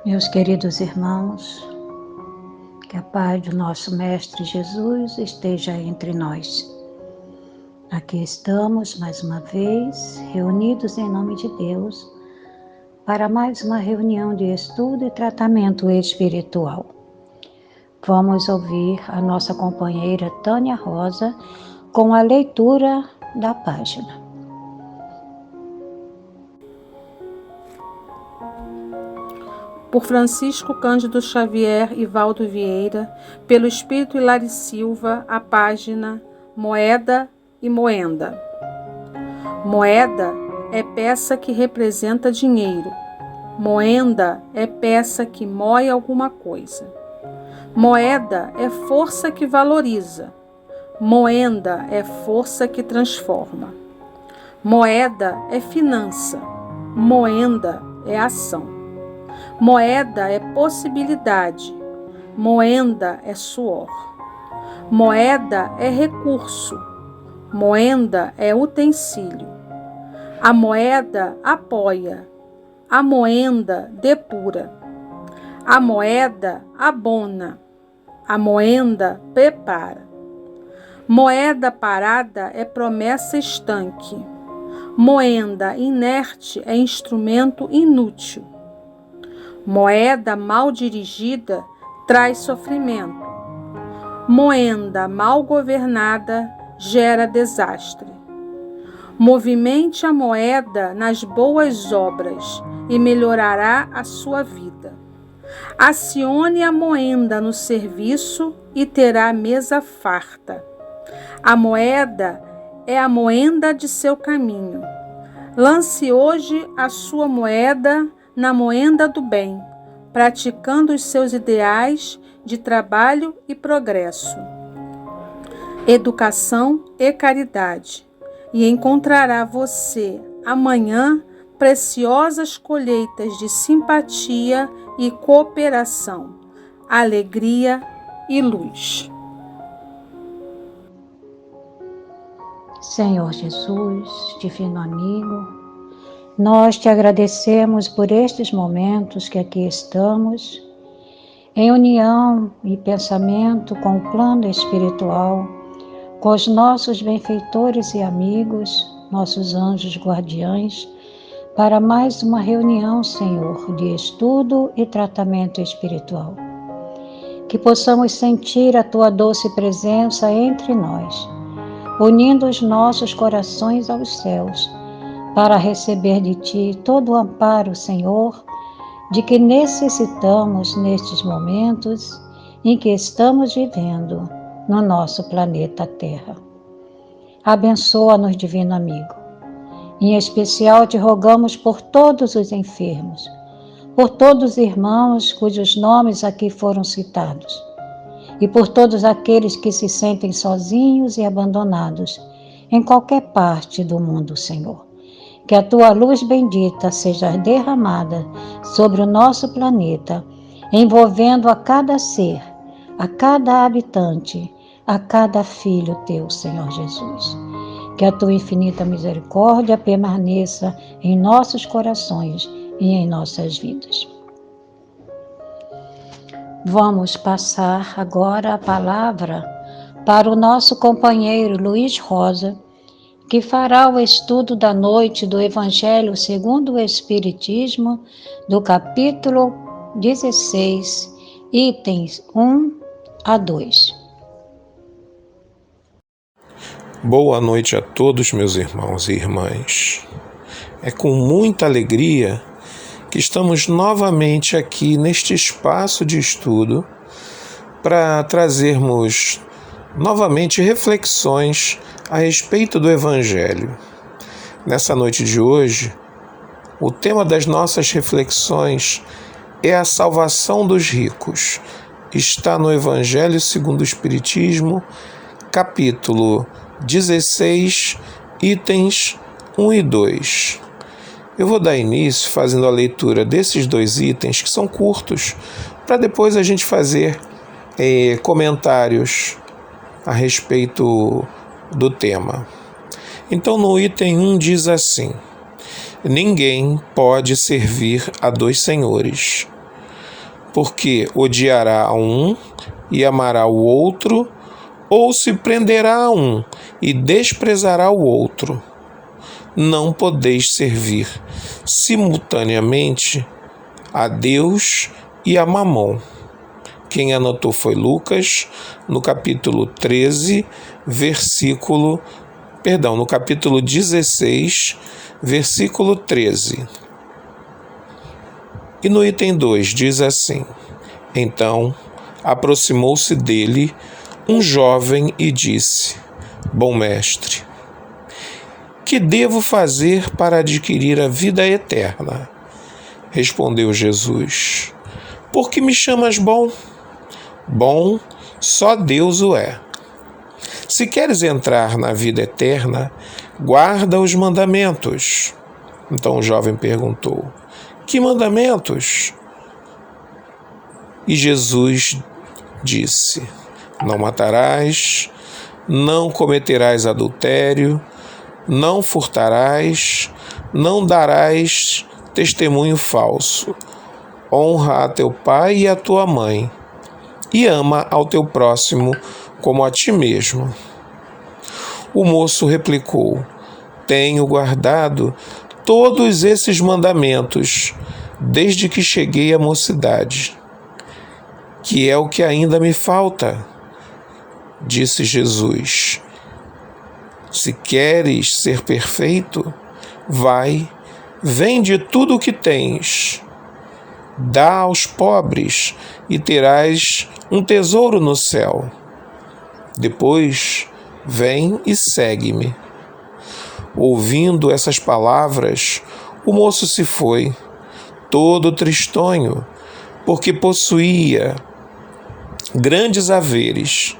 Meus queridos irmãos, que a paz do nosso Mestre Jesus esteja entre nós. Aqui estamos mais uma vez, reunidos em nome de Deus, para mais uma reunião de estudo e tratamento espiritual. Vamos ouvir a nossa companheira Tânia Rosa com a leitura da página. Por Francisco Cândido Xavier e Valdo Vieira, pelo Espírito Hilari Silva, a página Moeda e Moenda. Moeda é peça que representa dinheiro. Moenda é peça que moe alguma coisa. Moeda é força que valoriza. Moenda é força que transforma. Moeda é finança. Moenda é ação. Moeda é possibilidade, moenda é suor. Moeda é recurso, moenda é utensílio. A moeda apoia, a moenda depura. A moeda abona, a moenda prepara. Moeda parada é promessa estanque. Moenda inerte é instrumento inútil. Moeda mal dirigida traz sofrimento. Moenda mal governada gera desastre. Movimente a moeda nas boas obras e melhorará a sua vida. Acione a moenda no serviço e terá mesa farta. A moeda é a moenda de seu caminho. Lance hoje a sua moeda na moenda do bem, praticando os seus ideais de trabalho e progresso, educação e caridade, e encontrará você amanhã preciosas colheitas de simpatia e cooperação, alegria e luz. Senhor Jesus, divino amigo, nós te agradecemos por estes momentos que aqui estamos, em união e pensamento com o plano espiritual, com os nossos benfeitores e amigos, nossos anjos guardiães, para mais uma reunião, Senhor, de estudo e tratamento espiritual. Que possamos sentir a tua doce presença entre nós, unindo os nossos corações aos céus, para receber de Ti todo o amparo, Senhor, de que necessitamos nestes momentos em que estamos vivendo no nosso planeta Terra. Abençoa-nos, divino amigo. Em especial te rogamos por todos os enfermos, por todos os irmãos cujos nomes aqui foram citados, e por todos aqueles que se sentem sozinhos e abandonados em qualquer parte do mundo, Senhor. Que a tua luz bendita seja derramada sobre o nosso planeta, envolvendo a cada ser, a cada habitante, a cada filho teu, Senhor Jesus. Que a tua infinita misericórdia permaneça em nossos corações e em nossas vidas. Vamos passar agora a palavra para o nosso companheiro Luiz Rosa, que fará o estudo da noite do Evangelho segundo o Espiritismo, do capítulo 16, itens 1 a 2. Boa noite a todos, meus irmãos e irmãs. É com muita alegria que estamos novamente aqui neste espaço de estudo para trazermos novamente reflexões a respeito do Evangelho. Nessa noite de hoje, o tema das nossas reflexões é a salvação dos ricos. Está no Evangelho segundo o Espiritismo, capítulo 16, itens 1 e 2. Eu vou dar início fazendo a leitura desses dois itens, que são curtos, para depois a gente fazer comentários a respeito do tema. Então, no item 1 diz assim: ninguém pode servir a dois senhores. porque odiará a um e amará o outro, ou se prenderá a um e desprezará o outro. Não podeis servir simultaneamente a Deus e a Mamon. Quem anotou foi Lucas, no capítulo 16, versículo 13. E no item 2 diz assim: Então aproximou-se dele um jovem e disse: Bom mestre, que devo fazer para adquirir a vida eterna? Respondeu Jesus: Por que me chamas bom? Bom, só Deus o é. Se queres entrar na vida eterna, guarda os mandamentos. Então o jovem perguntou: Que mandamentos? E Jesus disse: Não matarás, não cometerás adultério, não furtarás, não darás testemunho falso. Honra a teu pai e a tua mãe, e ama ao teu próximo como a ti mesmo. O moço replicou: Tenho guardado todos esses mandamentos desde que cheguei à mocidade. Que é o que ainda me falta? Disse Jesus: Se queres ser perfeito, vai, vende tudo o que tens, dá aos pobres e terás um tesouro no céu. Depois, vem e segue-me. Ouvindo essas palavras, o moço se foi, todo tristonho, porque possuía grandes haveres.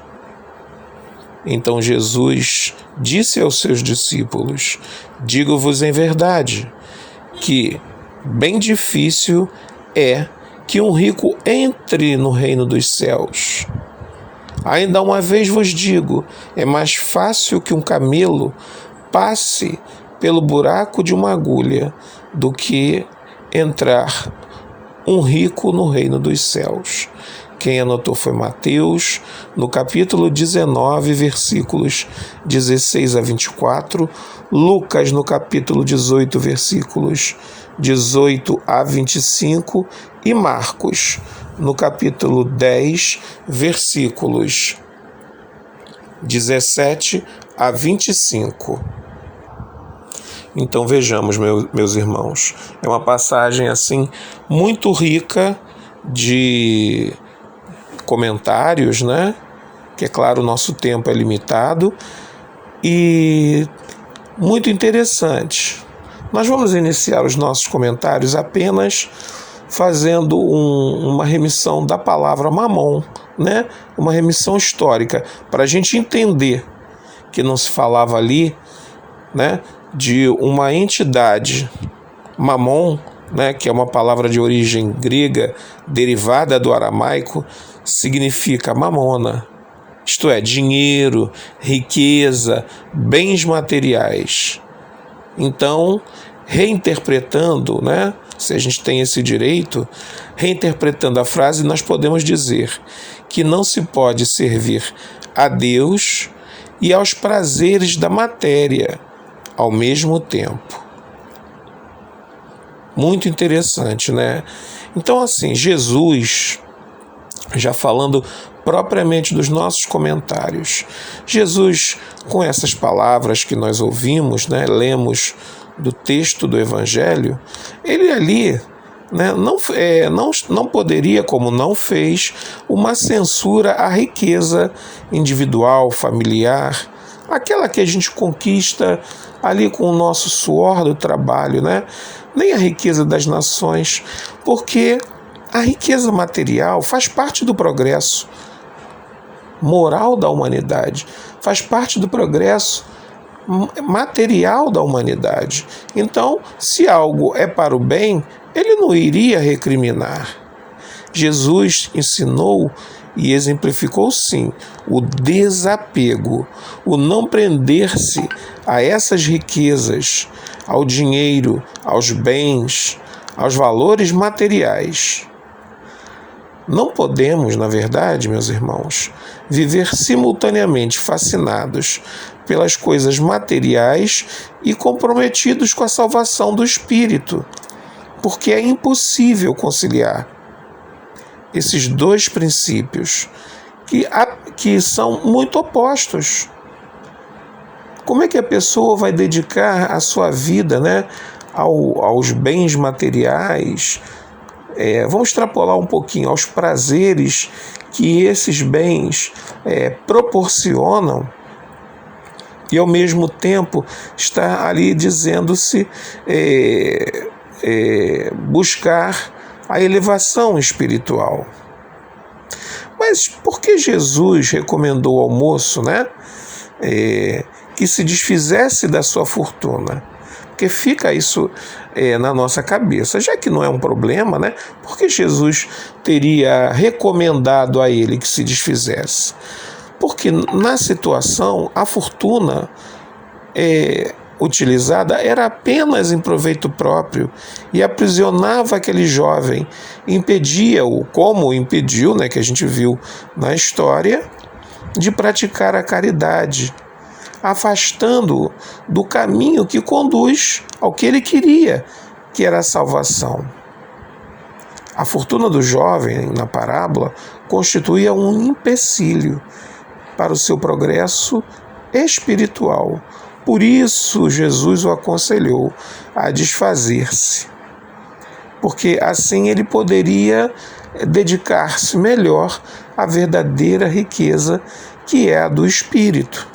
Então Jesus disse aos seus discípulos: Digo-vos em verdade, que bem difícil é que um rico entre no reino dos céus. Ainda uma vez vos digo, é mais fácil que um camelo passe pelo buraco de uma agulha do que entrar um rico no reino dos céus. Quem anotou foi Mateus, no capítulo 19, versículos 16 a 24, Lucas, no capítulo 18, versículos 18 a 25, e Marcos, no capítulo 10, versículos 17 a 25. Então vejamos, meus irmãos, é uma passagem assim muito rica de comentários, né? Que é claro, o nosso tempo é limitado e muito interessante. Nós vamos iniciar os nossos comentários apenas fazendo uma remissão da palavra mamon, né? Uma remissão histórica, para a gente entender que não se falava ali, né, de uma entidade. Mamon, né, que é uma palavra de origem grega, derivada do aramaico, significa mamona, isto é, dinheiro, riqueza, bens materiais. Então, reinterpretando, né, se a gente tem esse direito, reinterpretando a frase, nós podemos dizer que não se pode servir a Deus e aos prazeres da matéria ao mesmo tempo. Muito interessante, né? Então, assim, Jesus, já falando propriamente dos nossos comentários, Jesus, com essas palavras que nós ouvimos, né, lemos do texto do Evangelho, ele ali, né, não poderia, como não fez, uma censura à riqueza individual, familiar, aquela que a gente conquista ali com o nosso suor do trabalho, né? Nem a riqueza das nações, porque a riqueza material faz parte do progresso moral da humanidade, faz parte do progresso material da humanidade. Então, se algo é para o bem, ele não iria recriminar. Jesus ensinou e exemplificou, sim, o desapego, o não prender-se a essas riquezas, ao dinheiro, aos bens, aos valores materiais. Não podemos, na verdade, meus irmãos, viver simultaneamente fascinados pelas coisas materiais e comprometidos com a salvação do espírito, porque é impossível conciliar esses dois princípios que são muito opostos. Como é que a pessoa vai dedicar a sua vida, né, aos bens materiais? Vamos extrapolar um pouquinho aos prazeres que esses bens proporcionam, e ao mesmo tempo está ali dizendo-se buscar a elevação espiritual. Mas por que Jesus recomendou ao moço, né, que se desfizesse da sua fortuna? Porque fica isso na nossa cabeça. Já que não é um problema, né, por que Jesus teria recomendado a ele que se desfizesse? Porque na situação, a fortuna utilizada era apenas em proveito próprio e aprisionava aquele jovem, impedia-o, como impediu, né, que a gente viu na história, de praticar a caridade, afastando-o do caminho que conduz ao que ele queria, que era a salvação. A fortuna do jovem, na parábola, constituía um empecilho para o seu progresso espiritual. Por isso, Jesus o aconselhou a desfazer-se, porque assim ele poderia dedicar-se melhor à verdadeira riqueza, que é a do espírito.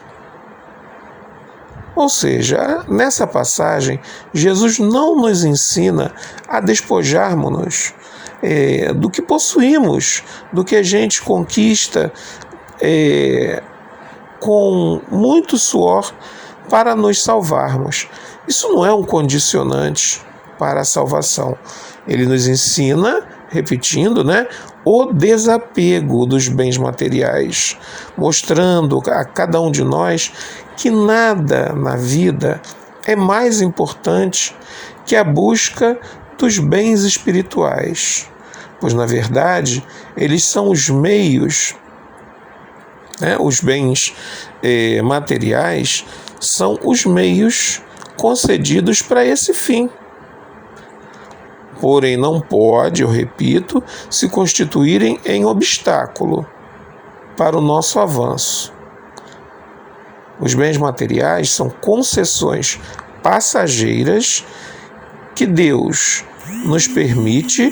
Ou seja, nessa passagem, Jesus não nos ensina a despojarmos-nos do que possuímos, do que a gente conquista com muito suor para nos salvarmos. Isso não é um condicionante para a salvação. Ele nos ensina, repetindo, né, o desapego dos bens materiais, mostrando a cada um de nós que nada na vida é mais importante que a busca dos bens espirituais, pois, na verdade, eles são os meios, né, os bens materiais são os meios concedidos para esse fim. Porém, não pode, eu repito, se constituírem em obstáculo para o nosso avanço. Os bens materiais são concessões passageiras que Deus nos permite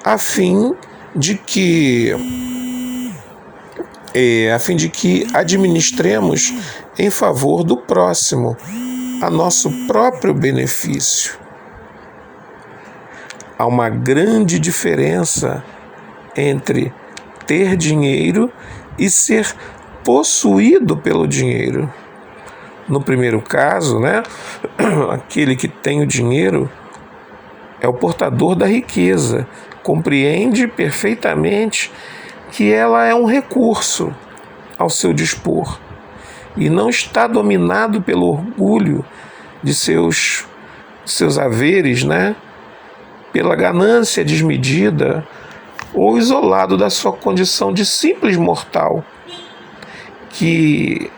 a fim de que administremos em favor do próximo, a nosso próprio benefício. Há uma grande diferença entre ter dinheiro e ser possuído pelo dinheiro. No primeiro caso, né, aquele que tem o dinheiro é o portador da riqueza, compreende perfeitamente que ela é um recurso ao seu dispor e não está dominado pelo orgulho de seus haveres, né, pela ganância desmedida ou isolado da sua condição de simples mortal, que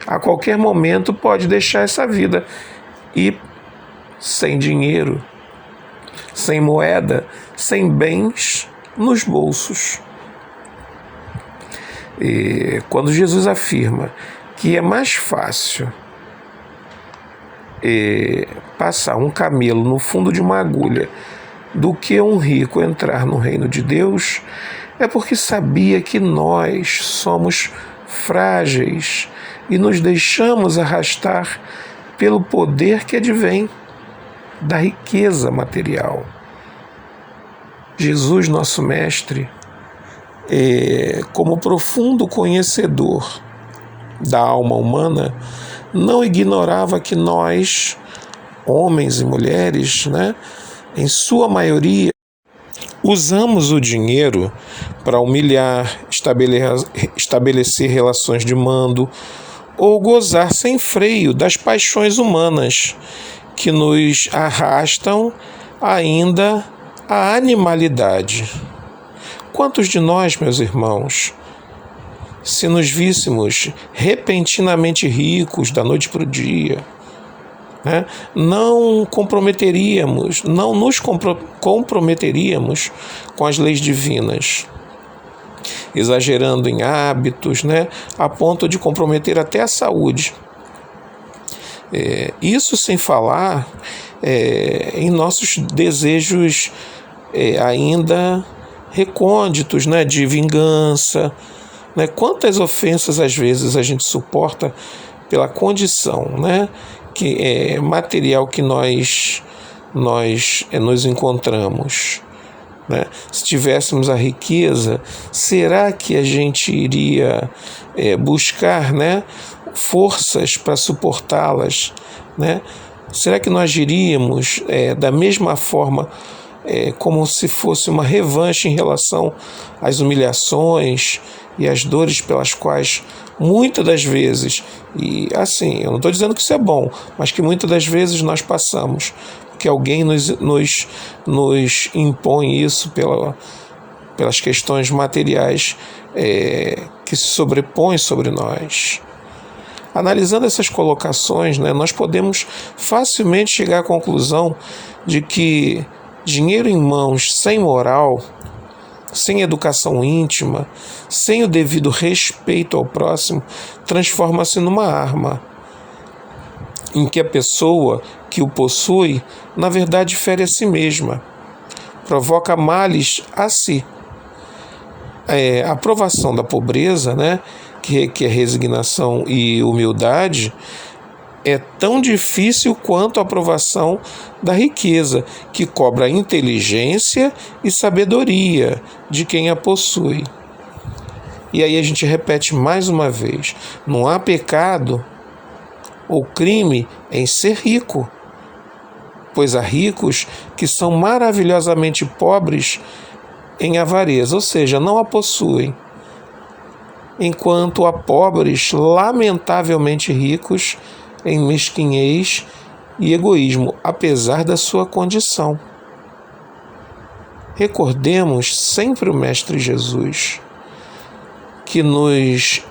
a qualquer momento pode deixar essa vida e sem dinheiro, sem moeda, sem bens nos bolsos. E quando Jesus afirma que é mais fácil passar um camelo no fundo de uma agulha do que um rico entrar no reino de Deus, é porque sabia que nós somos frágeis e nos deixamos arrastar pelo poder que advém da riqueza material. Jesus, nosso Mestre, como profundo conhecedor da alma humana, não ignorava que nós, homens e mulheres, né, em sua maioria, usamos o dinheiro para humilhar, estabelecer relações de mando ou gozar sem freio das paixões humanas que nos arrastam ainda à animalidade. Quantos de nós, meus irmãos, se nos víssemos repentinamente ricos da noite para o dia, né, não nos comprometeríamos com as leis divinas, exagerando em hábitos, né, a ponto de comprometer até a saúde. Isso sem falar em nossos desejos ainda recônditos, né, de vingança, né? Quantas ofensas às vezes a gente suporta pela condição, né, material que nós nos encontramos, né? Se tivéssemos a riqueza, será que a gente iria buscar, né, forças para suportá-las, né? Será que nós agiríamos da mesma forma, como se fosse uma revanche em relação às humilhações e às dores pelas quais muitas das vezes, e assim, eu não estou dizendo que isso é bom, mas que muitas das vezes nós passamos, porque alguém nos impõe isso pelas questões materiais que se sobrepõem sobre nós. Analisando essas colocações, né, nós podemos facilmente chegar à conclusão de que dinheiro em mãos sem moral, sem educação íntima, sem o devido respeito ao próximo, transforma-se numa arma, em que a pessoa que o possui, na verdade, fere a si mesma, provoca males a si. A aprovação da pobreza, né, que requer resignação e humildade, é tão difícil quanto a aprovação da riqueza, que cobra inteligência e sabedoria de quem a possui. E aí a gente repete mais uma vez: não há pecado ou crime em ser rico, pois há ricos que são maravilhosamente pobres em avareza, ou seja, não a possuem, enquanto há pobres lamentavelmente ricos em mesquinhez e egoísmo, apesar da sua condição. Recordemos sempre o Mestre Jesus, que nos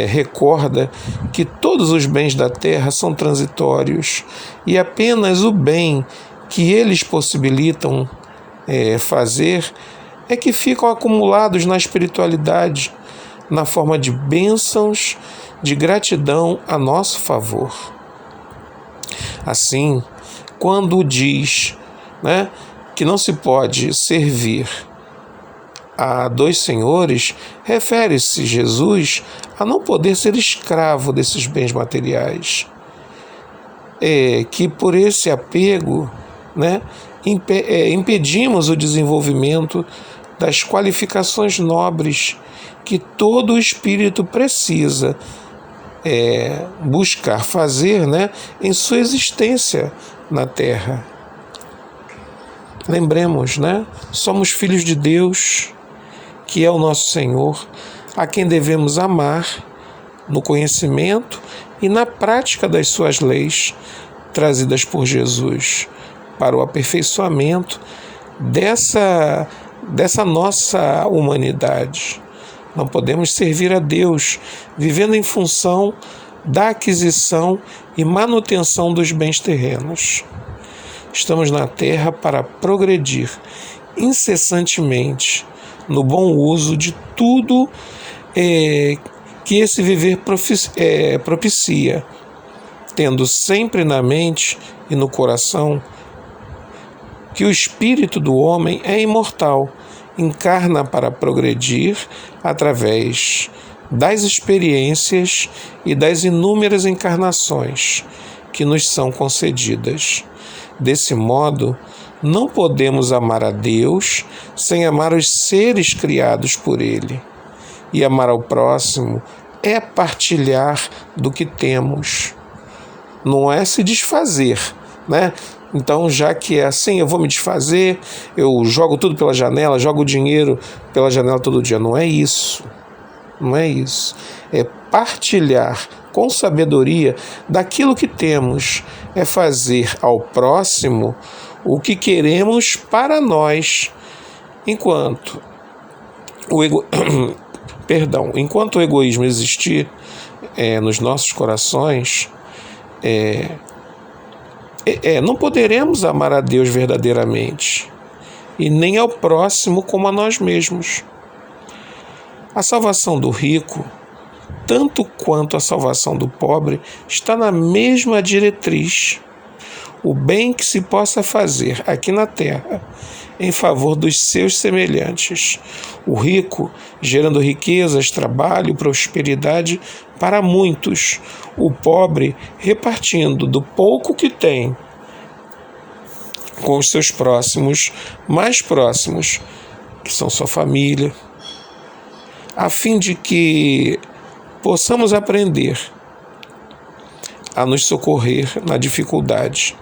recorda que todos os bens da terra são transitórios e apenas o bem que eles possibilitam fazer é que ficam acumulados na espiritualidade, na forma de bênçãos de gratidão a nosso favor. Assim, quando diz, né, que não se pode servir a dois senhores, refere-se Jesus a não poder ser escravo desses bens materiais. Que por esse apego, né, impedimos o desenvolvimento das qualificações nobres que todo espírito precisa buscar fazer, né, em sua existência na Terra. Lembremos, né, somos filhos de Deus, que é o nosso Senhor, a quem devemos amar no conhecimento e na prática das suas leis, trazidas por Jesus para o aperfeiçoamento dessa nossa humanidade. Não podemos servir a Deus vivendo em função da aquisição e manutenção dos bens terrenos. Estamos na Terra para progredir incessantemente no bom uso de tudo que esse viver propicia, tendo sempre na mente e no coração que o espírito do homem é imortal, encarna para progredir através das experiências e das inúmeras encarnações que nos são concedidas. Desse modo, não podemos amar a Deus sem amar os seres criados por Ele. E amar ao próximo é partilhar do que temos, não é se desfazer, né? Então, já que é assim, eu vou me desfazer, eu jogo tudo pela janela, jogo o dinheiro pela janela todo dia. Não é isso. Não é isso. É partilhar com sabedoria daquilo que temos. É fazer ao próximo o que queremos para nós, enquanto enquanto o egoísmo existir nos nossos corações, não poderemos amar a Deus verdadeiramente e nem ao próximo como a nós mesmos. A salvação do rico, tanto quanto a salvação do pobre, está na mesma diretriz. O bem que se possa fazer aqui na terra em favor dos seus semelhantes. O rico gerando riquezas, trabalho, prosperidade para muitos. O pobre repartindo do pouco que tem com os seus próximos, mais próximos, que são sua família, a fim de que possamos aprender a nos socorrer na dificuldade.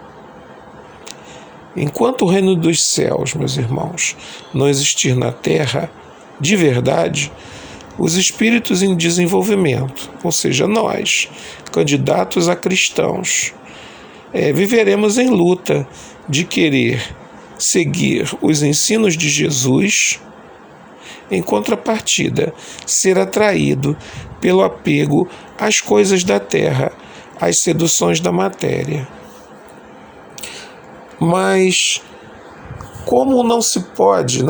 Enquanto o reino dos céus, meus irmãos, não existir na terra de verdade, os espíritos em desenvolvimento, ou seja, nós, candidatos a cristãos, viveremos em luta de querer seguir os ensinos de Jesus, em contrapartida, ser atraído pelo apego às coisas da terra, às seduções da matéria. Mas como não se pode,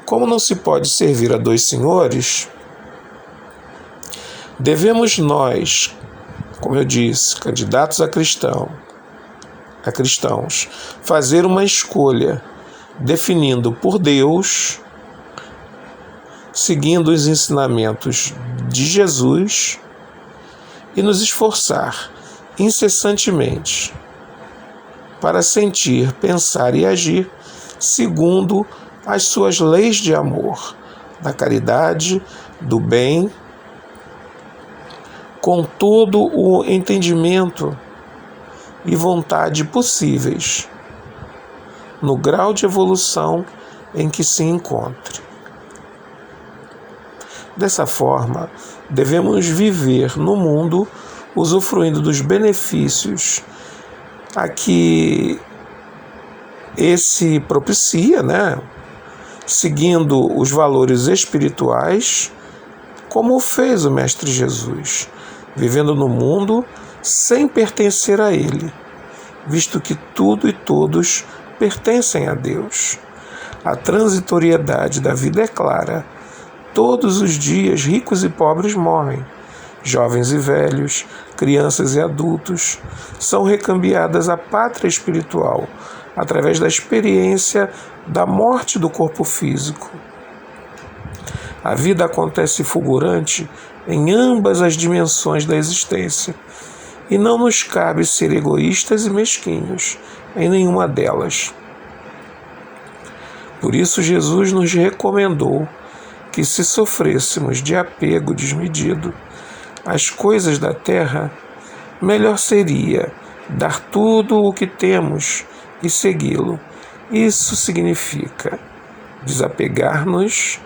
Como não se pode servir a dois senhores, devemos nós, como eu disse, candidatos a cristãos, fazer uma escolha, definindo por Deus, seguindo os ensinamentos de Jesus e nos esforçar incessantemente para sentir, pensar e agir segundo as suas leis de amor, da caridade, do bem, com todo o entendimento e vontade possíveis, no grau de evolução em que se encontre. Dessa forma, devemos viver no mundo usufruindo dos benefícios a que esse propicia, seguindo os valores espirituais, como fez o Mestre Jesus, vivendo no mundo sem pertencer a ele, visto que tudo e todos pertencem a Deus. A transitoriedade da vida é clara. Todos os dias, ricos e pobres morrem. Jovens e velhos, crianças e adultos, são recambiadas à pátria espiritual, através da experiência da morte do corpo físico. A vida acontece fulgurante em ambas as dimensões da existência, e não nos cabe ser egoístas e mesquinhos em nenhuma delas. Por isso Jesus nos recomendou que, se sofrêssemos de apego desmedido às coisas da terra, melhor seria dar tudo o que temos e segui-lo. Isso significa desapegar-nos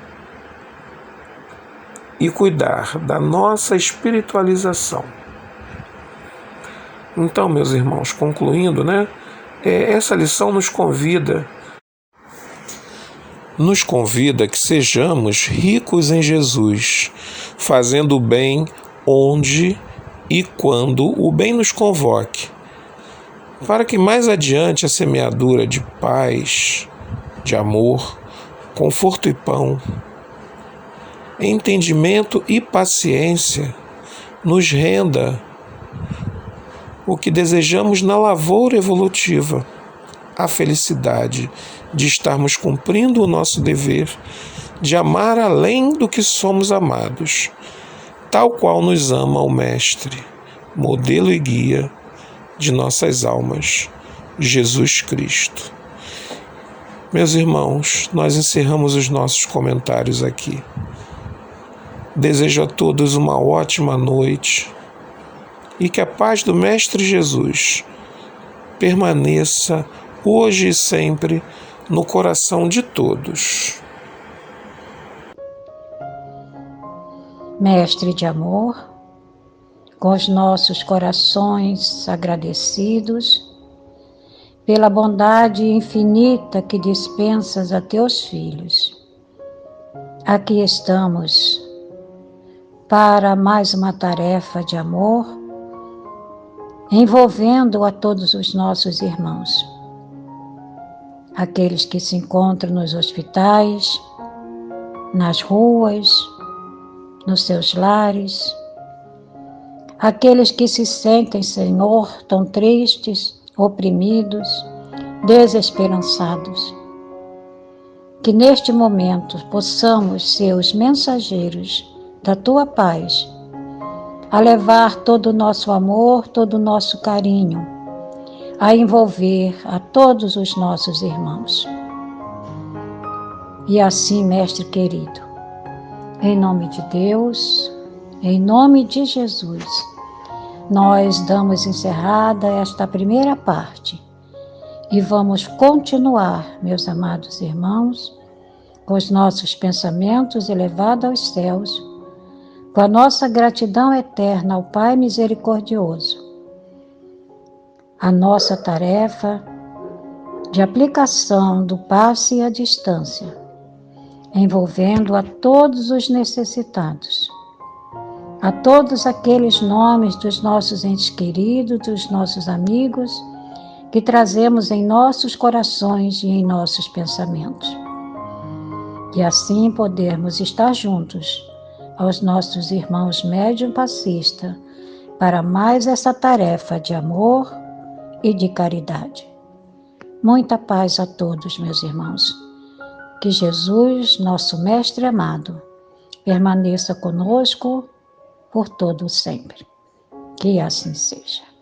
e cuidar da nossa espiritualização. Então, meus irmãos, concluindo, essa lição nos convida que sejamos ricos em Jesus, fazendo o bem onde e quando o bem nos convoque, para que mais adiante a semeadura de paz, de amor, conforto e pão, entendimento e paciência nos renda o que desejamos na lavoura evolutiva, a felicidade de estarmos cumprindo o nosso dever de amar além do que somos amados, tal qual nos ama o Mestre, modelo e guia de nossas almas, Jesus Cristo. Meus irmãos, nós encerramos os nossos comentários aqui. Desejo a todos uma ótima noite e que a paz do Mestre Jesus permaneça hoje e sempre no coração de todos. Mestre de amor, com os nossos corações agradecidos pela bondade infinita que dispensas a teus filhos, aqui estamos para mais uma tarefa de amor, envolvendo a todos os nossos irmãos, aqueles que se encontram nos hospitais, nas ruas, nos seus lares, aqueles que se sentem, Senhor, tão tristes, oprimidos, desesperançados. Que neste momento possamos ser os mensageiros da Tua paz, a levar todo o nosso amor, todo o nosso carinho, a envolver a todos os nossos irmãos. E assim, Mestre querido, em nome de Deus, em nome de Jesus, nós damos encerrada esta primeira parte e vamos continuar, meus amados irmãos, com os nossos pensamentos elevados aos céus, com a nossa gratidão eterna ao Pai misericordioso. A nossa tarefa de aplicação do passe à distância, envolvendo a todos os necessitados, a todos aqueles nomes dos nossos entes queridos, dos nossos amigos, que trazemos em nossos corações e em nossos pensamentos. E assim podermos estar juntos aos nossos irmãos médium passista para mais essa tarefa de amor e de caridade. Muita paz a todos, meus irmãos. Que Jesus, nosso Mestre amado, permaneça conosco por todo sempre. Que assim seja.